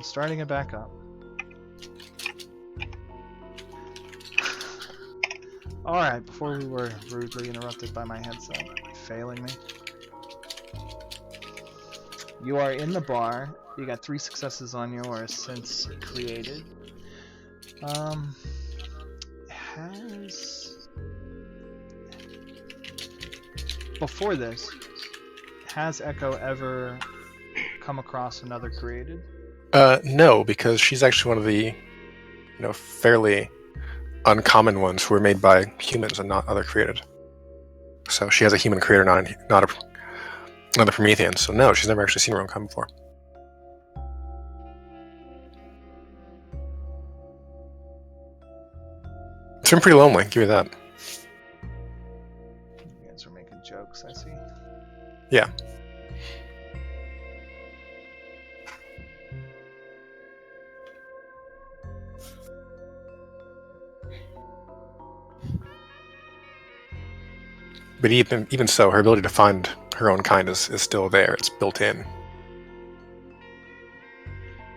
starting it back up. Alright, before we were rudely interrupted by my headset failing me. You are in the bar. You got 3 successes on your since created. Before this, has Echo ever come across another created? No, because she's actually one of the, fairly uncommon ones who were made by humans and not other created. So she has a human creator, not a Promethean. So no, she's never actually seen her own come before. It's been pretty lonely, give you that. You guys are making jokes, I see. Yeah. But even so, her ability to find her own kind is still there. It's built in.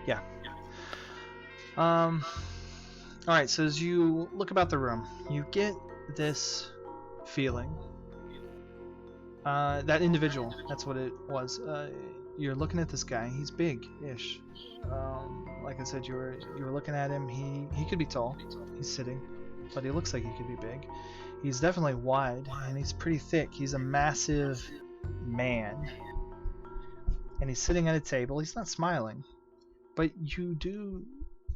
Yeah. Alright, so as you look about the room, you get this feeling. That individual, that's what it was. You're looking at this guy. He's big-ish. Like I said, you were looking at him. He could be tall. He's sitting, but he looks like he could be big. He's definitely wide, and he's pretty thick. He's a massive man, and he's sitting at a table. He's not smiling, but you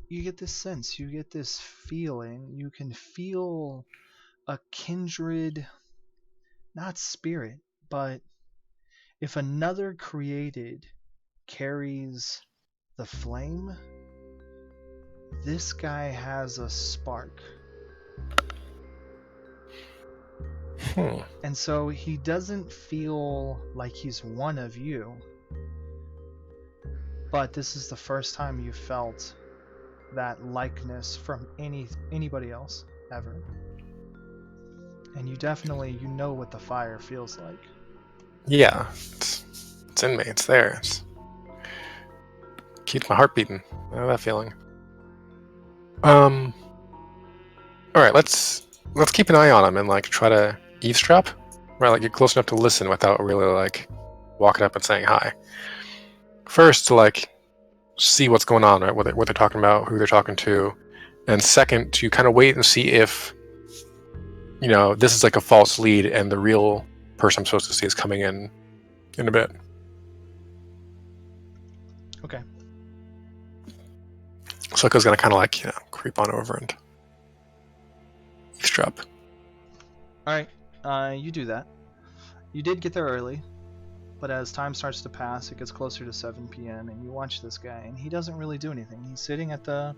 get this sense, you get this feeling. You can feel a kindred, not spirit, but if another created carries the flame, this guy has a spark. And so he doesn't feel like he's one of you, but this is the first time you felt that likeness from anybody else ever. And you definitely, know what the fire feels like. Yeah, it's in me. It's there. Keeps my heart beating. I know that feeling. All right, let's keep an eye on him and try to eavesdrop, right? Get close enough to listen without really walking up and saying hi. First, to see what's going on, right? What they're talking about, who they're talking to, and second, to kind of wait and see if this is a false lead and the real person I'm supposed to see is coming in a bit. Okay. So Echo's gonna kind of creep on over and eavesdrop. All right, you do that. You did get there early, but as time starts to pass, it gets closer to 7 p.m. and you watch this guy, and he doesn't really do anything. He's sitting at the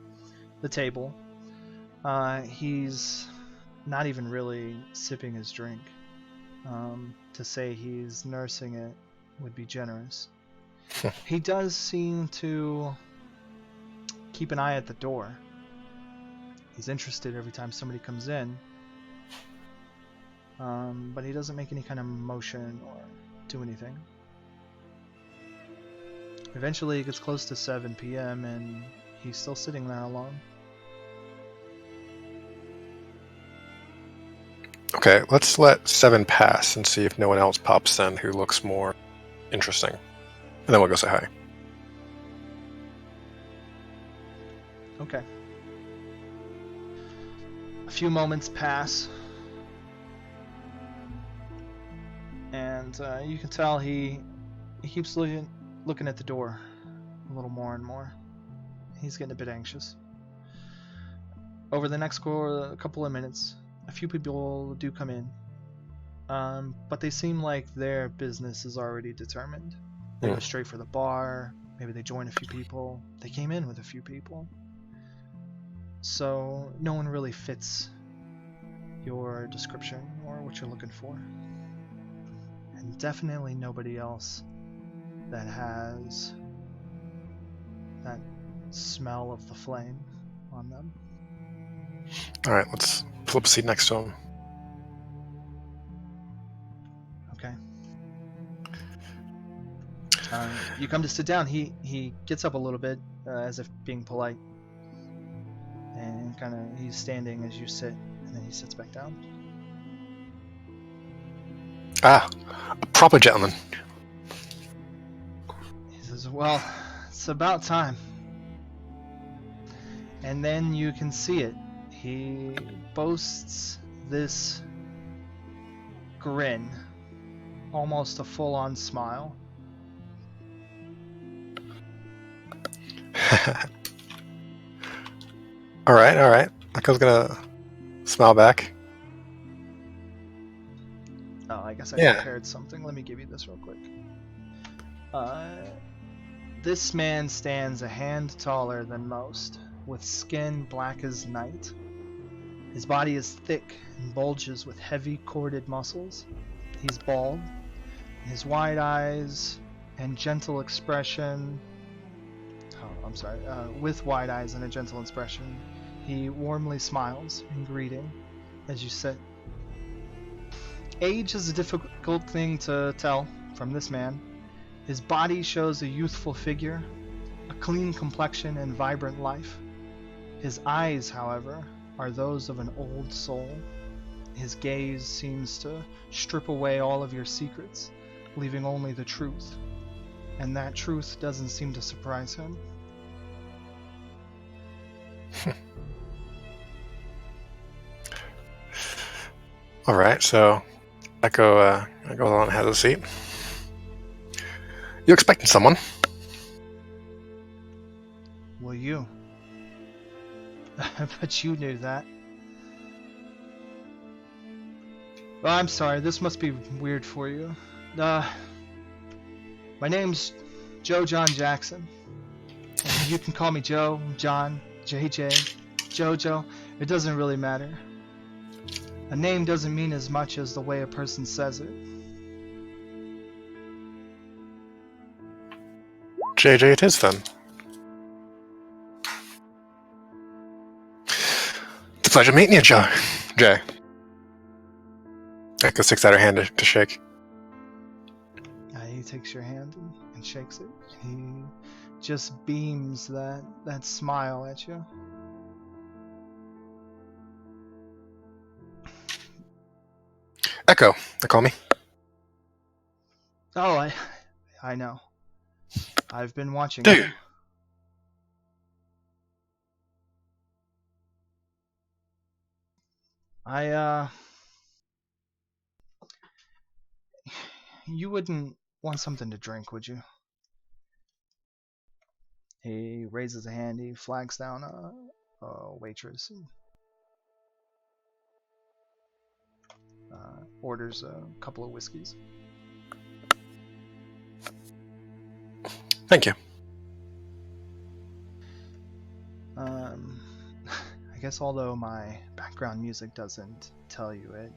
table. He's not even really sipping his drink. To say he's nursing it would be generous. He does seem to keep an eye at the door. He's interested every time somebody comes in. But he doesn't make any kind of motion or do anything. Eventually it gets close to 7 p.m. and he's still sitting there alone. Okay, let's let 7 pass and see if no one else pops in who looks more interesting. And then we'll go say hi. Okay. A few moments pass. And you can tell he keeps looking at the door a little more and more. He's getting a bit anxious. Over the next couple of minutes, a few people do come in, but they seem like their business is already determined. They go straight for the bar, maybe they join a few people, they came in with a few people. So no one really fits your description or what you're looking for. And definitely nobody else that has that smell of the flame on them. Alright, let's flip a seat next to him. Okay. You come to sit down. He gets up a little bit, as if being polite, and he's standing as you sit, and then he sits back down. Ah, a proper gentleman. He says, "Well, it's about time." And then you can see it. He boasts this grin, almost a full-on smile. All right. Echo's gonna smile back. Oh, I guess I prepared something. Let me give you this real quick. This man stands a hand taller than most, with skin black as night. His body is thick and bulges with heavy corded muscles. He's bald. His wide eyes and gentle expression... with wide eyes and a gentle expression, he warmly smiles in greeting as you sit. Age is a difficult thing to tell from this man. His body shows a youthful figure, a clean complexion, and vibrant life. His eyes, however, are those of an old soul. His gaze seems to strip away all of your secrets, leaving only the truth. And that truth doesn't seem to surprise him. All right, so Echo goes on and has a seat. You expecting someone? Well, you. But you knew that. Well, I'm sorry, this must be weird for you. My name's Joe John Jackson. And you can call me Joe, John, JJ, Jojo. It doesn't really matter. A name doesn't mean as much as the way a person says it. JJ it is then. It's a pleasure meeting you, Joe. Jay. Echo sticks out her hand to shake. He takes your hand and shakes it. He just beams that smile at you. Echo, they call me. Oh, I know. I've been watching. Do you? You wouldn't want something to drink, would you? He raises a hand. He flags down a waitress and orders a couple of whiskeys. Thank you. I guess although my background music doesn't tell you it,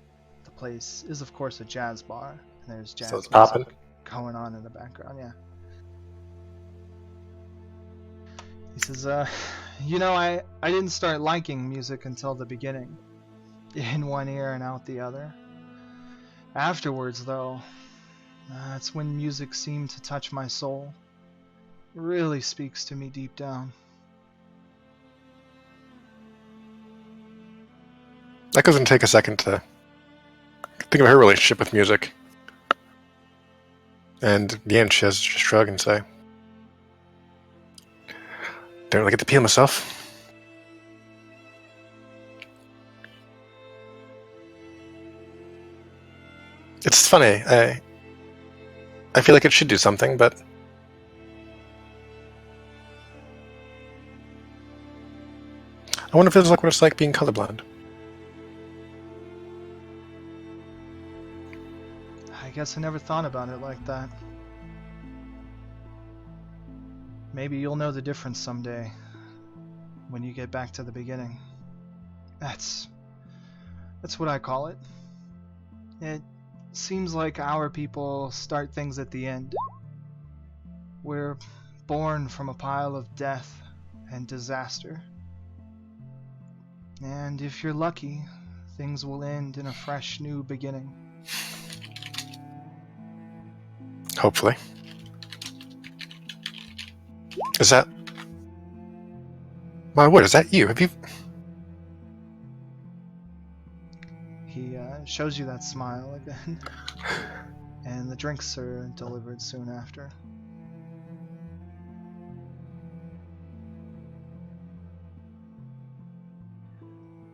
the place is of course a jazz bar, and there's jazz music poppin'. going on in the background. Yeah. He says, I didn't start liking music until the beginning, in one ear and out the other. Afterwards, though, that's when music seemed to touch my soul. It really speaks to me deep down. Echo's gonna take a second to think of her relationship with music. And at the end, she has to just shrug and say, "Don't really get the appeal myself." It's funny. I feel like it should do something, but I wonder if it's like what it's like being colorblind. I guess I never thought about it like that. Maybe you'll know the difference someday, when you get back to the beginning. That's what I call it. It seems like our people start things at the end. We're born from a pile of death and disaster. And if you're lucky, things will end in a fresh new beginning. Hopefully. Is that... My word, is that you? Have you... He shows you that smile again. And the drinks are delivered soon after.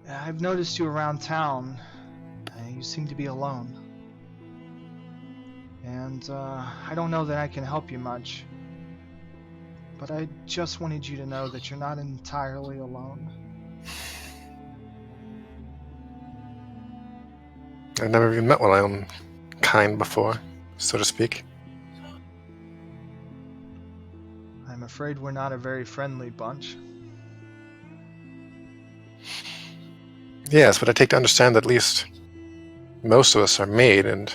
I've noticed you around town. You seem to be alone. And I don't know that I can help you much. But I just wanted you to know that you're not entirely alone. I've never even met my own kind before, so to speak. I'm afraid we're not a very friendly bunch. Yes, but I take to understand that at least most of us are made and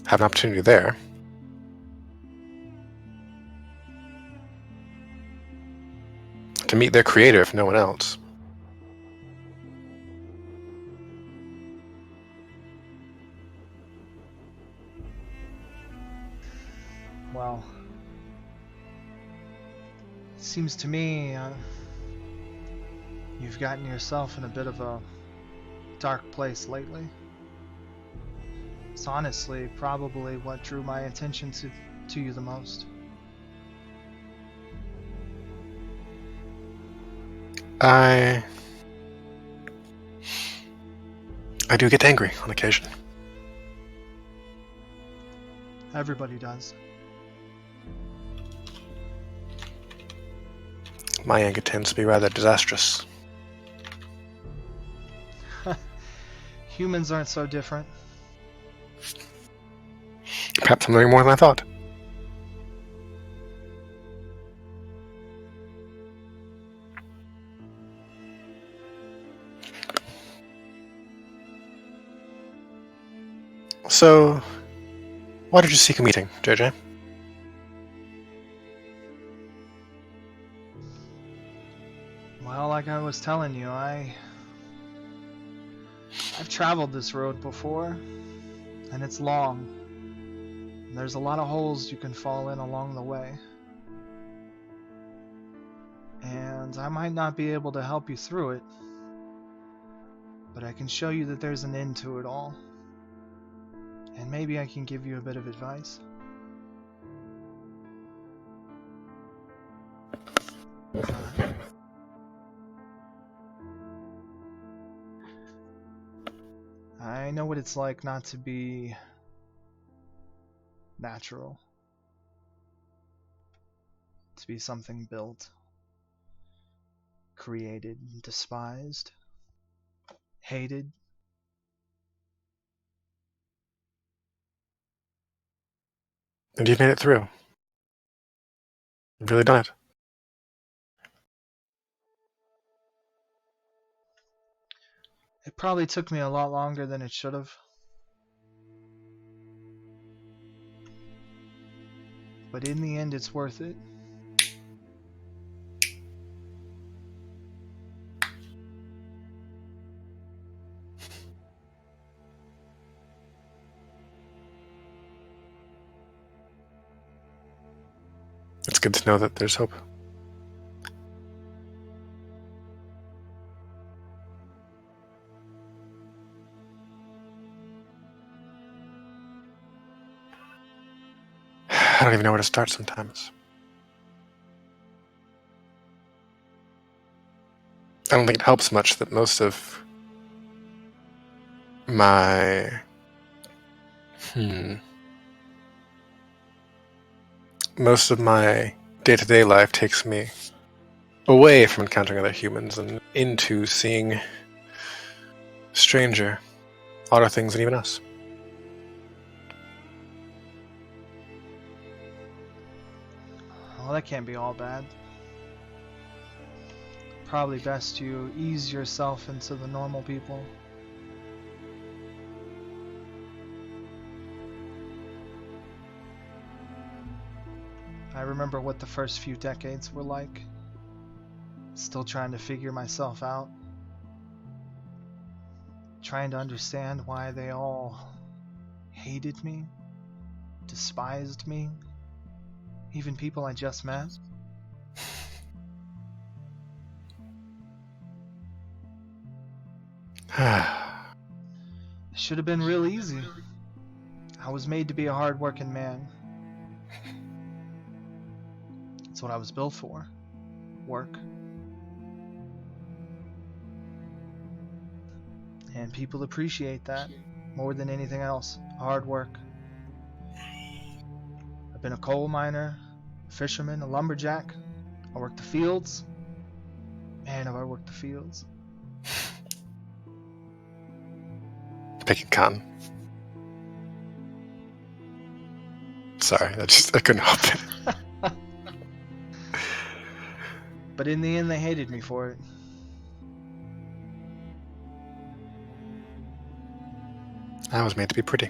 have an opportunity there. To meet their creator, if no one else. Well, it seems to me you've gotten yourself in a bit of a dark place lately. It's honestly probably what drew my attention to you the most. I do get angry on occasion. Everybody does. My anger tends to be rather disastrous. Humans aren't so different. Perhaps I'm learning more than I thought. So, why did you seek a meeting, JJ? Well, like I was telling you, I've traveled this road before, and it's long. There's a lot of holes you can fall in along the way. And I might not be able to help you through it, but I can show you that there's an end to it all. And maybe I can give you a bit of advice. I know what it's like not to be natural. To be something built, created, despised, hated. And you've made it through. You've really done it. It probably took me a lot longer than it should have. But in the end, it's worth it. It's good to know that there's hope. I don't even know where to start sometimes. I don't think it helps much that most of my... Most of my day-to-day life takes me away from encountering other humans and into seeing stranger, odder things than even us. Well, that can't be all bad. Probably best you ease yourself into the normal people. I remember what the first few decades were like. Still trying to figure myself out. Trying to understand why they all hated me, despised me, Even people I just met. It should have been real easy. I was made to be a hard-working man. That's what I was built for. Work. And people appreciate that more than anything else. Hard work. I've been a coal miner, a fisherman, a lumberjack. I worked the fields. Man, have I worked the fields. Picking cotton. Sorry, I couldn't help it. But in the end, they hated me for it. I was made to be pretty.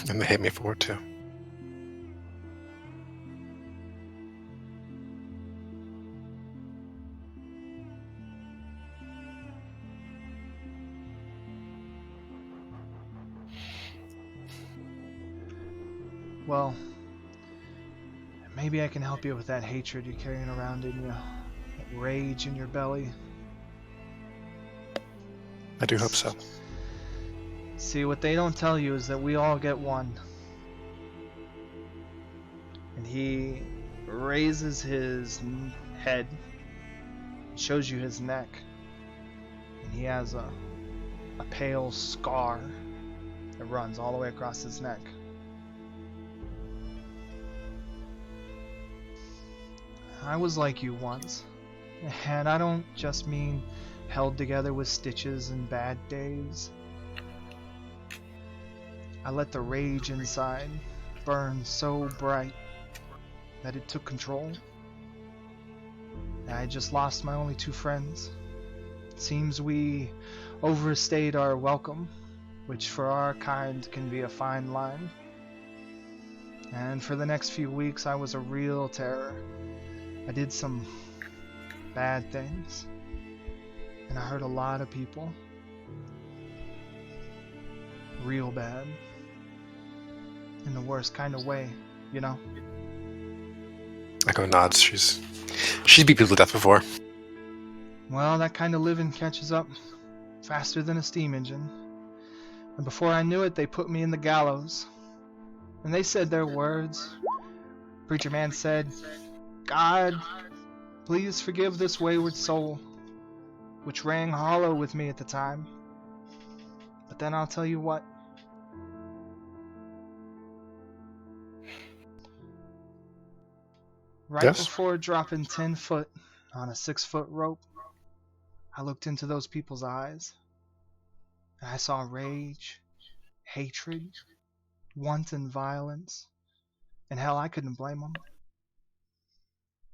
And they hate me for it too. Well, maybe I can help you with that hatred you're carrying around in you. That rage in your belly. I do hope so. See, what they don't tell you is that we all get one. And he raises his head, shows you his neck, and he has a pale scar that runs all the way across his neck. I was like you once, and I don't just mean held together with stitches and bad days. I let the rage inside burn so bright that it took control. I just lost my only two friends. It seems we overstayed our welcome, which for our kind can be a fine line. And for the next few weeks I was a real terror. I did some bad things, and I hurt a lot of people. Real bad. In the worst kind of way, you know? Echo nods. She's beat people to death before. Well, that kind of living catches up faster than a steam engine. And before I knew it, they put me in the gallows. And they said their words. Preacher man said, "God, please forgive this wayward soul," which rang hollow with me at the time. But then I'll tell you what. Right Yes? before dropping 10 foot on a 6-foot rope, I looked into those people's eyes, and I saw rage, hatred, wanton violence, and hell, I couldn't blame them.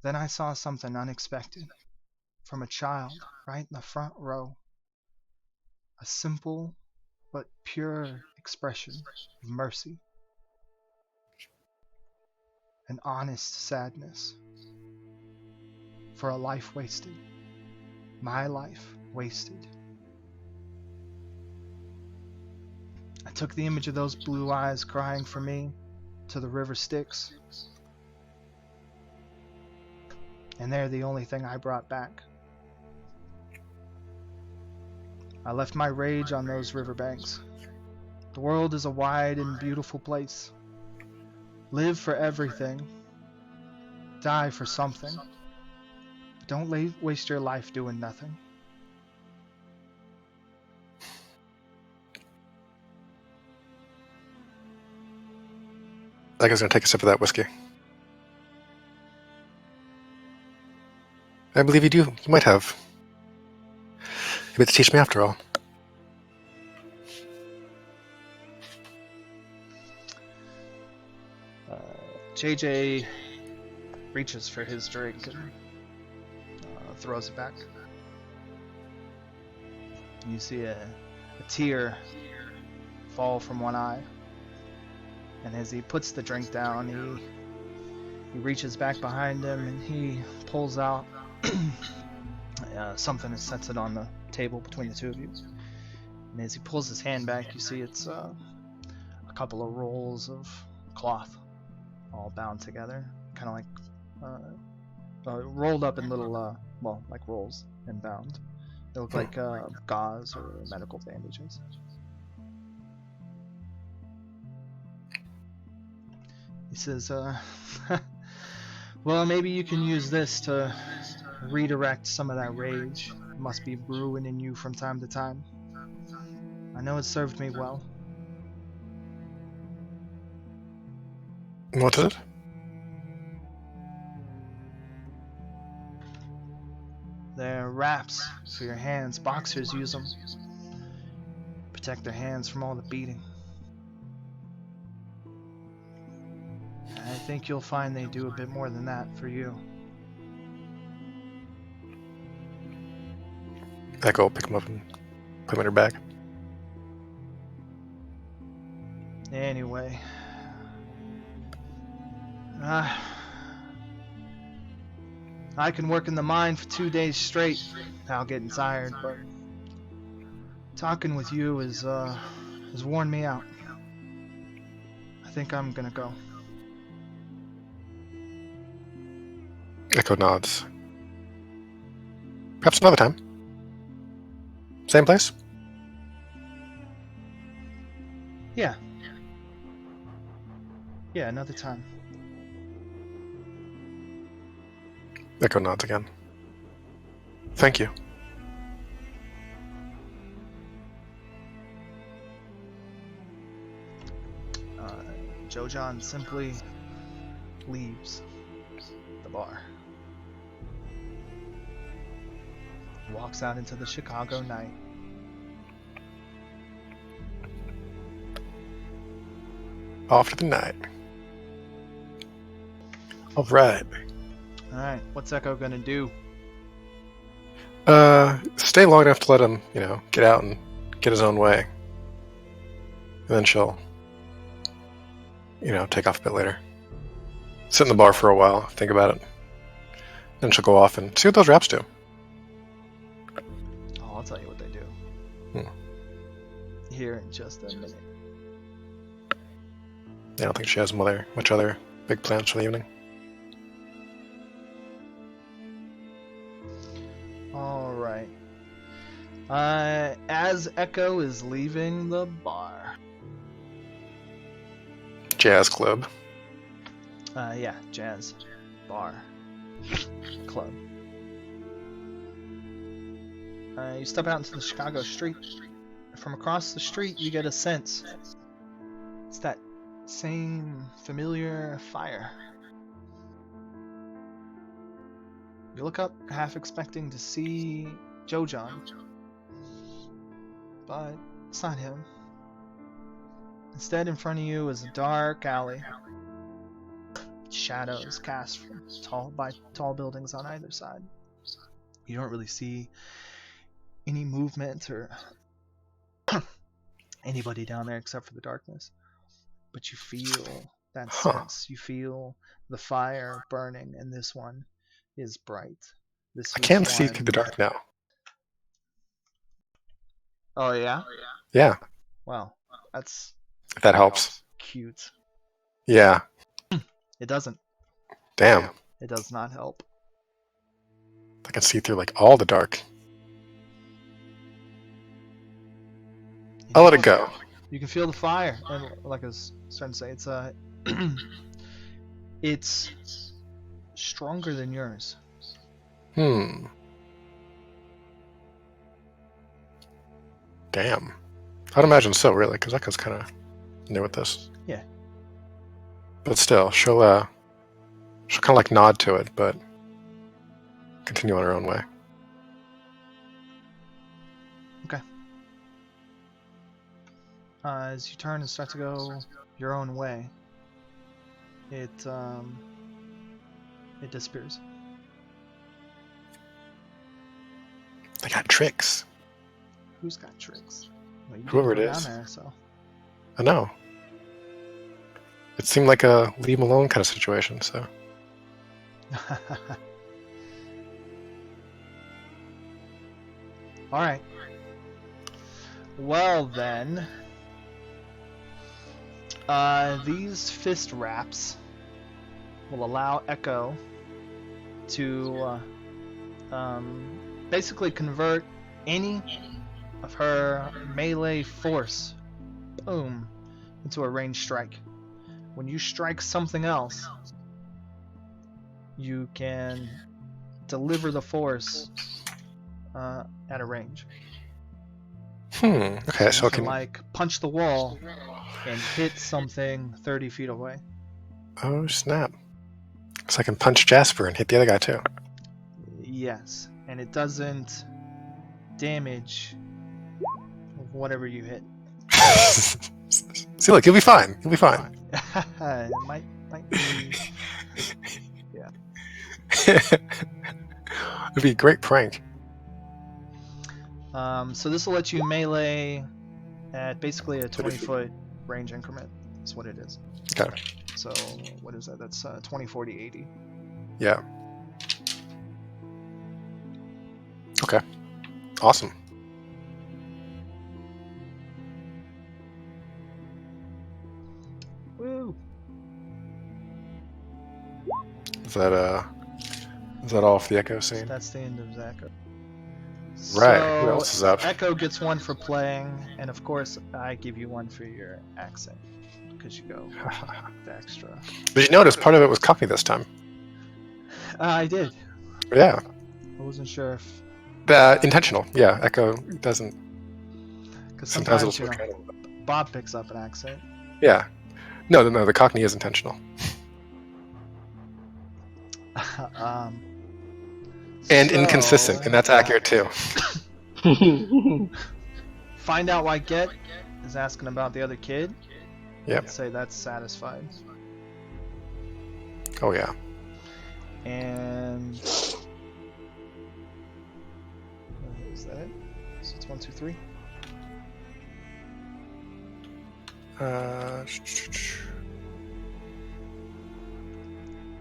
Then I saw something unexpected from a child right in the front row. A simple but pure expression of mercy. An honest sadness for a life wasted. My life wasted. I took the image of those blue eyes crying for me to the river Styx. And they're the only thing I brought back. I left my rage on those riverbanks. The world is a wide and beautiful place. Live for everything. Die for something. But don't waste your life doing nothing. That guy's gonna take a sip of that whiskey. I believe you do. You might have. You get to teach me after all. JJ reaches for his drink and throws it back. You see a tear fall from one eye. And as he puts the drink down, He reaches back behind him and he pulls out something and sets it on the table between the two of you. And as he pulls his hand back, you see it's a couple of rolls of cloth all bound together, kind of like rolled up in little, like rolls and bound. They look like gauze or medical bandages. He says, well, maybe you can use this to redirect some of that rage. It must be brewing in you from time to time. I know it served me well. What is it? They're wraps for your hands. Boxers use them. Protect their hands from all the beating. I think you'll find they do a bit more than that for you. Echo will pick him up and put him in her bag. Anyway. I can work in the mine for 2 days straight without getting tired, but talking with you has worn me out. I think I'm gonna go. Echo nods. Perhaps another time. Same place? Yeah. Yeah, another time. Echo nods again. Thank you. Jojon simply leaves the bar. Walks out into the Chicago night. Off to the night. Alright. Alright, what's Echo gonna do? Stay long enough to let him, get out and get his own way. And then she'll, take off a bit later. Sit in the bar for a while, think about it. Then she'll go off and see what those raps do. Oh, I'll tell you what they do. Here in just a minute. I don't think she has much other big plans for the evening. Alright. As Echo is leaving the bar. Jazz club. Yeah, jazz bar club. You step out into the Chicago street. From across the street, you get a sense. It's that same familiar fire. You look up, half expecting to see Jojon, but it's not him. Instead, in front of you is a dark alley. Shadows cast from tall buildings on either side. You don't really see any movement or anybody down there except for the darkness. But you feel that sense. You feel the fire burning, and this one is bright. I can't see through the dark now. Oh yeah? Yeah. Well, that's... If that helps. Cute. Yeah. It doesn't. Damn. It does not help. I can see through all the dark. I'll let it go. You can feel the fire, and like I was starting to say, it's stronger than yours. Damn. I'd imagine so, really, because Echo's kind of new at this. Yeah. But still, she'll kind of nod to it, but continue on her own way. Okay. As you turn and start to go your own way, it disappears. They got tricks. Who's got tricks? Well, whoever it is. Down there, so. I know. It seemed like a leave him alone kind of situation, so. All right. Well then, these fist wraps will allow Echo to basically convert any of her melee force, boom, into a ranged strike. When you strike something else, you can deliver the force at a range. Okay, so you I can like punch the wall and hit something 30 feet away. Oh snap! So I can punch Jasper and hit the other guy too. Yes, and it doesn't damage whatever you hit. See, look, you'll be fine. You'll be fine. It might be. Yeah. It'd be a great prank. So this will let you melee at basically a 20-foot range increment. That's what it is. Okay. So what is that? That's 20, 40, 80. Yeah. Okay. Awesome. Woo! Is that all for the Echo scene? That's the end of Echo. Right. So, Who else is up? Echo gets one for playing, and of course I give you one for your accent because you go the extra. Did you notice part of it was Cockney this time? I did. Yeah. I wasn't sure if. Intentional. Yeah. Echo doesn't. Because Sometimes sometimes it'll switch out. Bob picks up an accent. Yeah. No. The Cockney is intentional. And inconsistent, and that's accurate too. Find out why Get is asking about the other kid. Yep. I'd say that's satisfied. Oh yeah. And is that it? So it's 1, 2, 3.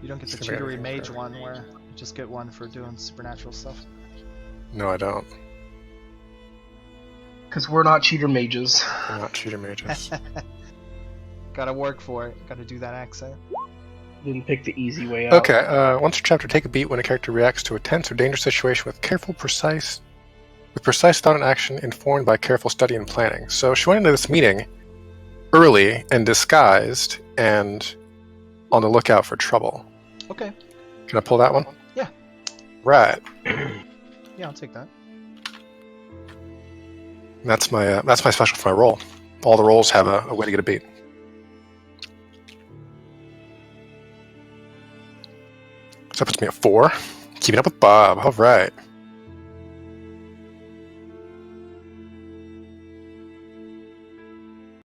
You don't get the It's gonna be cheatery everything mage for one where you just get one for doing supernatural stuff. No, I don't. Because we're not cheater mages. I'm not cheater mages. Gotta work for it. Gotta do that accent. Didn't pick the easy way out. Okay. Once per chapter, take a beat when a character reacts to a tense or dangerous situation with precise thought and action informed by careful study and planning. So she went into this meeting early and disguised and on the lookout for trouble. Okay. Can I pull that one? Yeah. Right. Yeah, I'll take that. That's my special for my roll. All the rolls have a way to get a beat. So that puts me at 4. Keeping up with Bob. All right.